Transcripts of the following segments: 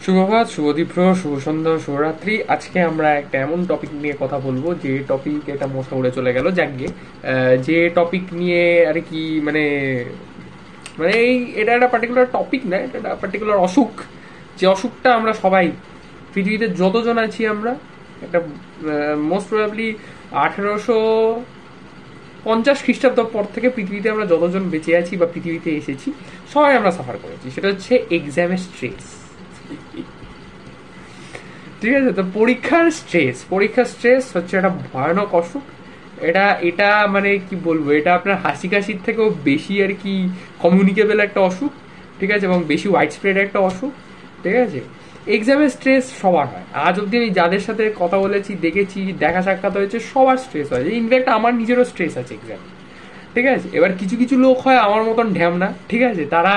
সুপ্রভাত, শুভদীপ্র, শুভ সন্ধ্যা, শুভরাত্রি। আজকে আমরা একটা এমন টপিক নিয়ে কথা বলবো যে টপিক, এটা মশা উড়ে চলে গেল যাকগে, যে টপিক নিয়ে আর কি মানে মানে এই এটা একটা পার্টিকুলার টপিক না, এটা একটা পার্টিকুলার অসুখ। যে অসুখটা আমরা সবাই পৃথিবীতে যতজন আছি আমরা একটা মোস্ট প্রবাবলি 1850 খ্রিস্টাব্দ পর থেকে পৃথিবীতে আমরা যতজন বেঁচে আছি বা পৃথিবীতে এসেছি সবাই আমরা সাফার করেছি। সেটা হচ্ছে এক্সামের স্ট্রেস। ঠিক আছে, তো পরীক্ষার স্ট্রেস হচ্ছে একটা ভয়ানক অসুখ। এটা এটা মানে কি বলবো, এটা আপনার হাসি কাশির থেকেও বেশি আর কি কমিউনিকেবল একটা অসুখ। ঠিক আছে, এবং বেশি ওয়াইড স্প্রেড একটা অসুখ। ঠিক আছে, এক্সামের স্ট্রেস সবার হয়। আজ অব্দি আমি যাদের সাথে কথা বলেছি, দেখেছি, দেখা সাক্ষাৎ হয়েছে, সবার স্ট্রেস হয়। ইনফ্যাক্ট আমার নিজেরও স্ট্রেস আছে এক্সাম। ঠিক আছে, এবার কিছু কিছু লোক হয় আমার মতন ঢ্যামনা। ঠিক আছে, তারা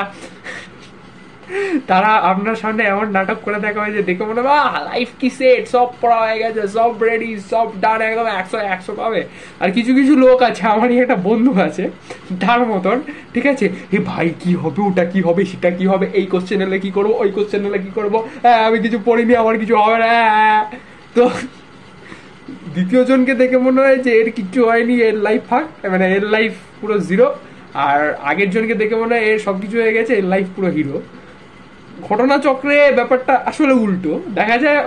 তারা আপনার সামনে এমন নাটক করে দেখা হয় যে দেখে মনে হয় লাইফ কি সেট, সব পড়া হয়ে গেছে, সব রেডি, সব ডান, একদম 100 পাবে। আর কিছু কিছু লোক আছে, আমারই একটা বন্ধু আছে তার মতন। ঠিক আছে, এ ভাই কি হবে, ওটা কি হবে, সেটা কি হবে, এই কোশ্চেন এলে কি করবো, ওই কোশ্চেন এলে কি করবো, হ্যাঁ আমি কিছু পড়িনি, আমার কিছু হবে না। তো দ্বিতীয় জনকে দেখে মনে হয় যে এর কিচ্ছু হয়নি, এর লাইফ ফাঁক, মানে এর লাইফ পুরো জিরো। আর আগের জনকে দেখে মনে হয় এর সবকিছু হয়ে গেছে, এর লাইফ পুরো হিরো। ঘটনাচক্রে ব্যাপারটা আসলে উল্টো দেখা যায়।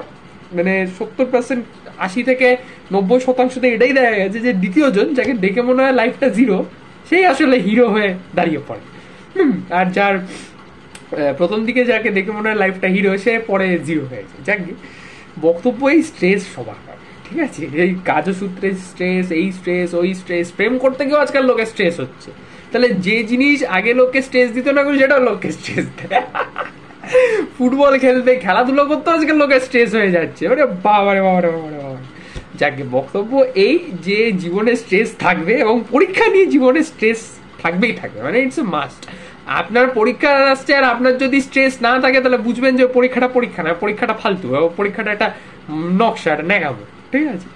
মানে 70%, 80 থেকে 90% এটাই দেখা গেছে যে দ্বিতীয় জন, যাকে দেখে মনে হয় লাইফটা জিরো, সেই আসলে হিরো হয়ে দাঁড়িয়ে পড়ে। আর যার প্রথম দিকে যাকে দেখে মনে হয় লাইফটা হিরো, সে পরে জিরো হয়েছে। যাক, বক্তব্য এই স্ট্রেস সবার হয়। ঠিক আছে, এই কাজসূত্রে স্ট্রেস, এই স্ট্রেস, ওই স্ট্রেস, প্রেম করতে গিয়েও আজকাল লোকের স্ট্রেস হচ্ছে। তাহলে যে জিনিস আগে লোককে স্ট্রেস দিত না, সেটাও লোককে স্ট্রেস দেয়। ফুটবল খেলতে, খেলাধুলো করতে আজকাল লোকের স্ট্রেস হয়ে যাচ্ছে। ওরে বাবারে বাবারে বাবারে বাবা। যাকে বক্তব্য এই যে জীবনে স্ট্রেস থাকবে, এবং পরীক্ষা নিয়ে জীবনে স্ট্রেস থাকবেই থাকবে, মানে ইটস এ মাস্ট। আপনার পরীক্ষা আসছে আর আপনার যদি স্ট্রেস না থাকে, তাহলে বুঝবেন যে পরীক্ষাটা পরীক্ষা না, পরীক্ষাটা ফালতু, পরীক্ষাটা একটা নকশা, একটা ন্যাকামো। ঠিক আছে,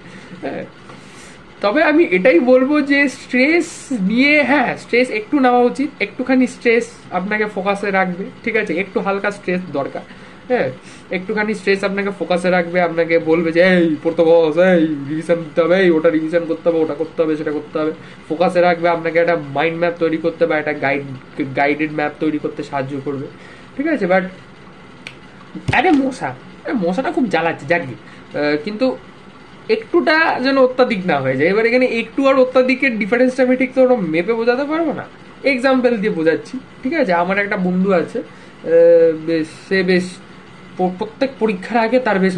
তবে আমি এটাই বলবো যে স্ট্রেস নিয়ে, হ্যাঁ স্ট্রেস একটু নেওয়া উচিত। একটুখানি স্ট্রেস আপনাকে ফোকাসে রাখবে। ঠিক আছে, একটু হালকা স্ট্রেস দরকার। হ্যাঁ, একটুখানি স্ট্রেস আপনাকে ফোকাসে রাখবে, আপনাকে বলবে যে এই পড়তে বস, এই রিভিশন দিতে হবে, এই ওটা রিভিশন করতে হবে, ওটা করতে হবে, সেটা করতে হবে। ফোকাসে রাখবে, আপনাকে একটা মাইন্ড ম্যাপ তৈরি করতে বা একটা গাইডেড ম্যাপ তৈরি করতে সাহায্য করবে। ঠিক আছে, বাট আরে মশাটা খুব জ্বালাচ্ছে যাকে, কিন্তু একটুটা যেন অত্যাধিক না হয়ে যায়। এবার এখানে একটু আর অত্যাধিকের ডিফারেন্সটা আমি ঠিক তো মেপে বোঝাতে পারবো না, এক্সাম্পল দিয়ে বোঝাচ্ছি। ঠিক আছে, আমার একটা বন্ধু আছে, বেশ সে বেশ প্রত্যেক পরীক্ষার আগে তার বেশ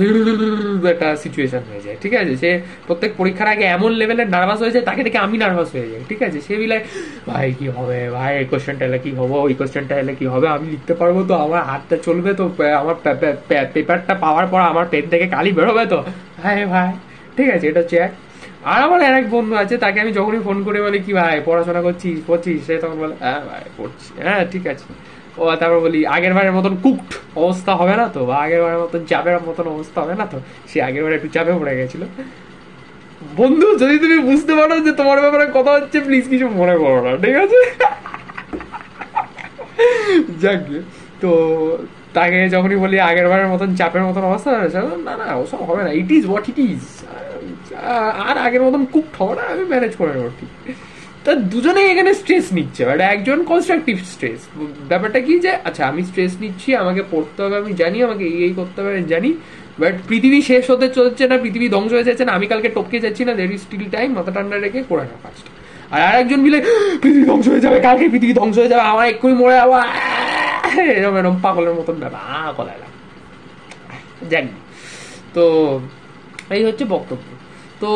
একটা সিচুয়েশন হয়ে যায়। ঠিক আছে, সে প্রত্যেক পরীক্ষার আগে এমন লেভেলের নার্ভাস হয়ে যায়, তাকে দেখে আমি নার্ভাস হয়ে যাই। ঠিক আছে, সে বিলাই ভাই কি হবে, ভাই এই কোশ্চেনটা এলে কি হবে, ওই কোশ্চেনটা এলে কি হবে, আমি লিখতে পারবো তো, আমার হাতটা চলবে তো, আমার পেপারটা পাওয়ার পর আমার পেন থেকে কালি বেরোবে তো, ভাই ভাই। ঠিক আছে, এটা হচ্ছে এক। আর আমার আর এক বন্ধু আছে, তাকে আমি যখনই ফোন করে বলি কি ভাই পড়াশোনা করছিস, সে তখন বলে হ্যাঁ ভাই পড়ছি, হ্যাঁ ঠিক আছে। ও তারপর বলি আগের বারের মতন কুকড অবস্থা হবে না তো, বা আগের বারের মতন চাপের মতন অবস্থা হবে না তো। সে আগের বারে একটু চাপে পড়ে গেছিল। বন্ধু, যদি তুমি বুঝতে পারো যে তোমার ব্যাপারে কথা হচ্ছে, প্লিজ কিছু মনে করো না। ঠিক আছে, যাক, তো তাকে যখনই বলি আগের বারের মতন চাপের মতন অবস্থা, না না ওসব হবে না, it is what it is, আর আগের মতন কুকড হবে না, আমি ম্যানেজ করে নেবো। ঠিক, তা দুজনেই এখানে স্ট্রেস নিচ্ছে, বাট একজন কনস্ট্রাকটিভ স্ট্রেস। ব্যাপারটা কি যে আচ্ছা আমি স্ট্রেস নিচ্ছি, আমাকে পড়তে হবে, আমি জানি, আমাকে এই করতে হবে আমি জানি, বাট পৃথিবী শেষ হতে চলছে না, পৃথিবী ধ্বংস হয়ে যাচ্ছে না, আমি কালকে টপকে যাচ্ছি না, দের ইজ স্টিল টাইম, মাথা ঠান্ডা রেখে করে না ফার্স্ট। আর আরেকজন মিলে পৃথিবী ধ্বংস হয়ে যাবে, কালকে পৃথিবী ধ্বংস হয়ে যাবে, আমার এক্ষুনি মরে যাবো, এরকম এরকম পাগলের মতন ব্যাপার গলাইলাম। যাক, তো এই হচ্ছে বক্তব্য। তো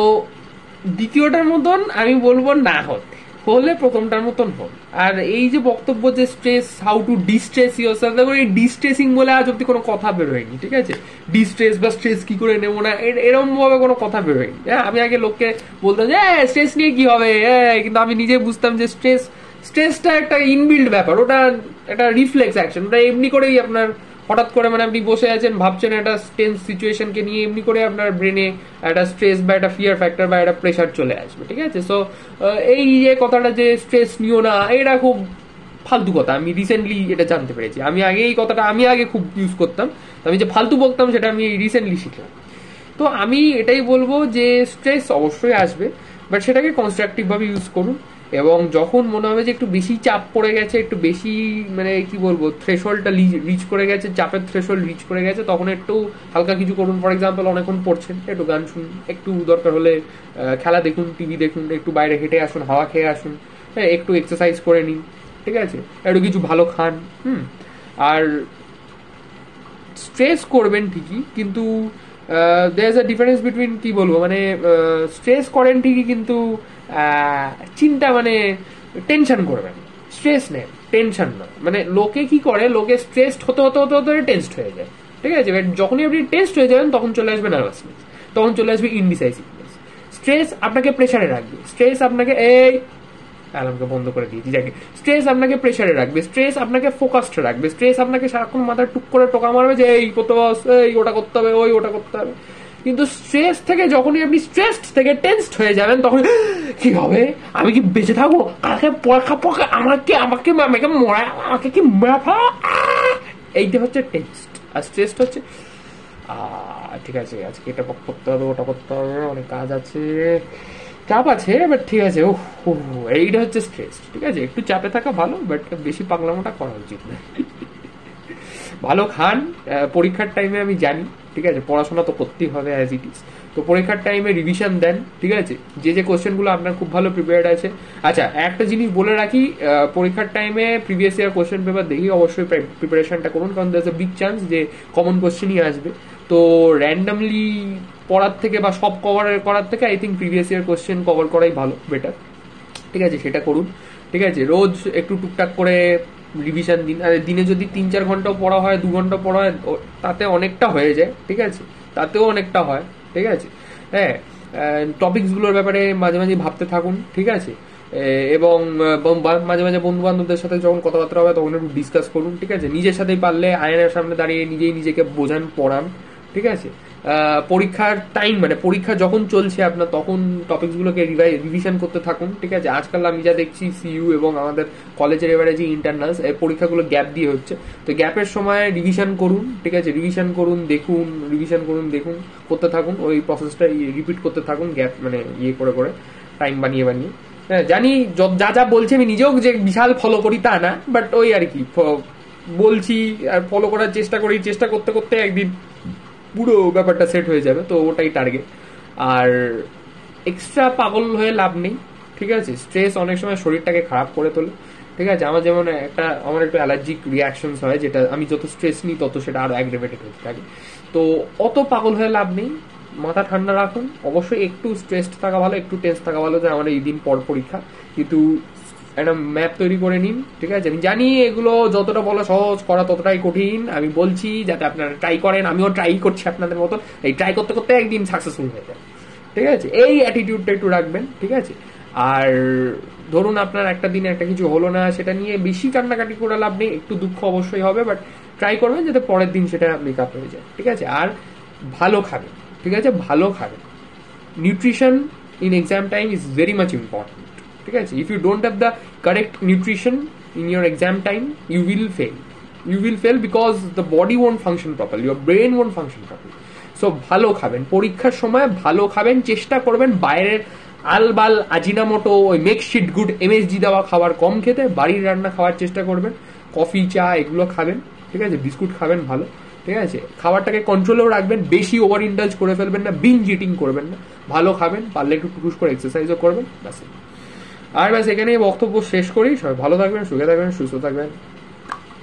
দ্বিতীয়টার মতন আমি বলবো না হতে, হলে প্রথমটার মতন হোক। আর এই যে বক্তব্য যে stress, how to distress yourself, দেখুন এই ডিস্ট্রেসিং বলে আজ অব্দি কোনো কথা বেরোয়নি। ঠিক আছে, ডিস্ট্রেস বা স্ট্রেস কি করে নেবো না, এরকম ভাবে কোনো কথা বেরোয়নি। হ্যাঁ, আমি আগে লোককে বলতাম যে স্ট্রেস নিয়ে কি হবে, কিন্তু আমি নিজে বুঝতাম যে স্ট্রেসটা একটা ইনবিল্ড ব্যাপার, ওটা একটা রিফ্লেক্স অ্যাকশন, ওটা এমনি করেই আপনার হঠাৎ করে, মানে আপনি বসে আছেন ভাবছেন একটা টেন্স সিচুয়েশনকে নিয়ে, এমনি করে আপনার ব্রেনে একটা স্ট্রেস বা একটা ফিয়ার ফ্যাক্টর বা একটা প্রেশার চলে আসবে। ঠিক আছে, সো এই যে কথাটা যে স্ট্রেস নিও না, এটা খুব ফালতু কথা, আমি রিসেন্টলি এটা জানতে পেরেছি। আমি আগে এই কথাটা আমি আগে খুব ইউজ করতাম, আমি যে ফালতু বকতাম সেটা আমি রিসেন্টলি শিখলাম। তো আমি এটাই বলবো যে স্ট্রেস অবশ্যই আসবে, বাট সেটাকে কনস্ট্রাকটিভভাবে ইউজ করুন। এবং যখন মনে হবে যে একটু বেশি চাপ পড়ে গেছে, একটু বেশি মানে কি বলবো থ্রেশহোল্ডটা রিচ করে গেছে, চাপের থ্রেশহোল্ড রিচ করে গেছে, তখন একটু হালকা কিছু করুন। ফর এক্সাম্পল অনেকক্ষণ পড়ছেন, একটু গান শুনুন, একটু দরকার হলে খেলা দেখুন, টিভি দেখুন, একটু বাইরে হেঁটে আসুন, হাওয়া খেয়ে আসুন, হ্যাঁ একটু এক্সারসাইজ করে নিন, ঠিক আছে, একটু কিছু ভালো খান। আর স্ট্রেস করবেন ঠিকই, কিন্তু there is a difference between কি বলবো মানে স্ট্রেস করেন ঠিকই, কিন্তু চিন্তা মানে টেনশন করবেন, স্ট্রেস নেন, টেনশন না। মানে লোকে কি করে, লোকে স্ট্রেসড হতে হতে হতে হতে টেন্সড হয়ে যায়, ঠিক আছে, বাট যখনই আপনি টেন্সড হয়ে যাবেন তখন চলে আসবে নার্ভাসনেস, তখন চলে আসবে ইনডিসাইসিভনেস। স্ট্রেস আপনাকে প্রেশারে রাখবে, স্ট্রেস আপনাকে এই অ্যালার্মকে বন্ধ করে দিয়েছি যাকে, স্ট্রেস আপনাকে প্রেশারে রাখবে, স্ট্রেস আপনাকে ফোকাসড রাখবে, স্ট্রেস আপনাকে সারাক্ষণ মাথায় টুক করে টোকা মারবে যে এই করতে বস, এই ওটা করতে হবে, ওই ওটা করতে হবে। কিন্তু স্ট্রেস থেকে যখনই আপনি স্ট্রেসড থেকে টেন্সড হয়ে যাবেন, তখন কি হবে, আমি কি বেঁচে থাকবো, কাকে পড়া পকা, আমাকে আমাকে আমাকে মরা, আমাকে কি মরা ফেলা, এইটা হচ্ছে টেন্সড। আর স্ট্রেসড হচ্ছে ঠিক আছে আজকে এটা করতে হবে, ওটা করতে হবে, অনেক কাজ আছে, চাপ আছে, বাট ঠিক আছে, ও এইটা হচ্ছে স্ট্রেস। ঠিক আছে, একটু চাপে থাকা ভালো, বাট বেশি পাগলামোটা করা উচিত না। ভালো খান, পরীক্ষার টাইমে আমি জানি, ঠিক আছে, পড়াশোনা তো করতেই হবে অ্যাজ ইট ইজ, তো পরীক্ষার টাইমে রিভিশন দেন, ঠিক আছে, যে যে কোশ্চেনগুলো আপনার খুব ভালো প্রিপেয়ার্ড আছে। আচ্ছা একটা জিনিস বলে রাখি, পরীক্ষার টাইমে প্রিভিয়াস ইয়ার কোশ্চেন পেপার দেখি অবশ্যই প্রিপারেশনটা করুন, কারণ there is a big chance যে কমন কোশ্চেনই আসবে। তো র্যান্ডামলি পড়ার থেকে বা সব কভার করার থেকে I think previous year question cover করাই ভালো, বেটার, ঠিক আছে, সেটা করুন। ঠিক আছে, রোজ একটু টুকটাক করে রিভিশন দিন, আর দিনে যদি 3-4 ঘন্টাও পড়া হয়, 2 ঘন্টা পড়া হয়, তাতে অনেকটা হয়ে যায়, ঠিক আছে, তাতেও অনেকটা হয়, ঠিক আছে। হ্যাঁ, টপিকসগুলোর ব্যাপারে মাঝে মাঝে ভাবতে থাকুন, ঠিক আছে, এবং মাঝে মাঝে বন্ধু বান্ধবদের সাথে যখন কথাবার্তা হবে তখন একটু ডিসকাস করুন, ঠিক আছে, নিজের সাথেই পারলে আয়নার সামনে দাঁড়িয়ে নিজেই নিজেকে বোঝান, পড়ান, ঠিক আছে। পরীক্ষার টাইম মানে পরীক্ষা যখন চলছে আপনার, তখন টপিকসগুলোকে রিভিশন করতে থাকুন, ঠিক আছে। আজকাল আমি যা দেখছি সিইউ এবং আমাদের কলেজের এবারে যে ইন্টারনালস, পরীক্ষাগুলো গ্যাপ দিয়ে হচ্ছে, তো গ্যাপের সময় রিভিশন করুন, ঠিক আছে, রিভিশন করুন, দেখুন, রিভিশন করুন, দেখুন, করতে থাকুন, ওই প্রসেসটা রিপিট করতে থাকুন, গ্যাপ মানে ইয়ে করে করে, টাইম বানিয়ে বানিয়ে। হ্যাঁ জানি যা যা বলছি আমি নিজেও যে বিশাল ফলো করি তা না, বাট ওই আর কি বলছি আর ফলো করার চেষ্টা করি, চেষ্টা করতে করতে একদিন পুরো ব্যাপারটা সেট হয়ে যাবে, তো ওটাই টার্গেট। আর এক্সট্রা পাগল হয়ে লাভ নেই, ঠিক আছে, স্ট্রেস অনেক সময় শরীরটাকে খারাপ করে তোলে, ঠিক আছে। আমার যেমন আমার একটু অ্যালার্জিক রিয়াকশনস হয়, যেটা আমি যত স্ট্রেস নিই তত সেটা আরো অ্যাগ্রেভেটেড হতে থাকে, তো অত পাগল হয়ে লাভ নেই, মাথা ঠান্ডা রাখুন। অবশ্যই একটু স্ট্রেসড থাকা ভালো, একটু টেন্স থাকা ভালো, যে আমার এই দিন পর পরীক্ষা, কিন্তু একটা ম্যাপ তৈরি করে নিন, ঠিক আছে। আমি জানি এগুলো যতটা বলা সহজ, করা ততটাই কঠিন, আমি বলছি যাতে আপনারা ট্রাই করেন, আমিও ট্রাই করছি আপনাদের মতো, এই ট্রাই করতে করতে একদিন সাকসেসফুল হয়ে যায়, ঠিক আছে। এই অ্যাটিটিউডটা একটু রাখবেন, ঠিক আছে। আর ধরুন আপনার একটা দিনে একটা কিছু হলো না, সেটা নিয়ে বেশি কান্নাকাটি করে লাভ নেই, একটু দুঃখ অবশ্যই হবে, বাট ট্রাই করবেন যাতে পরের দিন সেটা মেকআপ হয়ে যায়, ঠিক আছে। আর ভালো খাবেন, ঠিক আছে, ভালো খাবেন। Nutrition in exam time is very much important, ঠিক আছে। If you don't have the correct nutrition in your exam time, you will fail because the body won't function properly, your brain won't function properly. So ভালো খাবেন, পরীক্ষার সময় ভালো খাবেন, চেষ্টা করবেন বাইরের আলবাল আজিনামোটো ওই মেকশিট গুড এমএসজি দেওয়া খাবার কম খেতে, বাড়ির রান্না খাওয়ার চেষ্টা করবেন, কফি চা এগুলো খাবেন, ঠিক আছে, বিস্কুট খাবেন ভালো, ঠিক আছে। খাবারটাকে কন্ট্রোলেও রাখবেন, বেশি ওভার ইন্ডালজ করে ফেলবেন না, বিঞ্জ ইটিং করবেন না, ভালো খাবেন, পারলে একটু টুকুস করে এক্সারসাইজও করবেন, ব্যাস। আর ব্যাস এখানেই বক্তব্য শেষ করি। সবাই ভালো থাকবেন, সুখে থাকবেন, সুস্থ থাকবেন,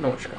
নমস্কার।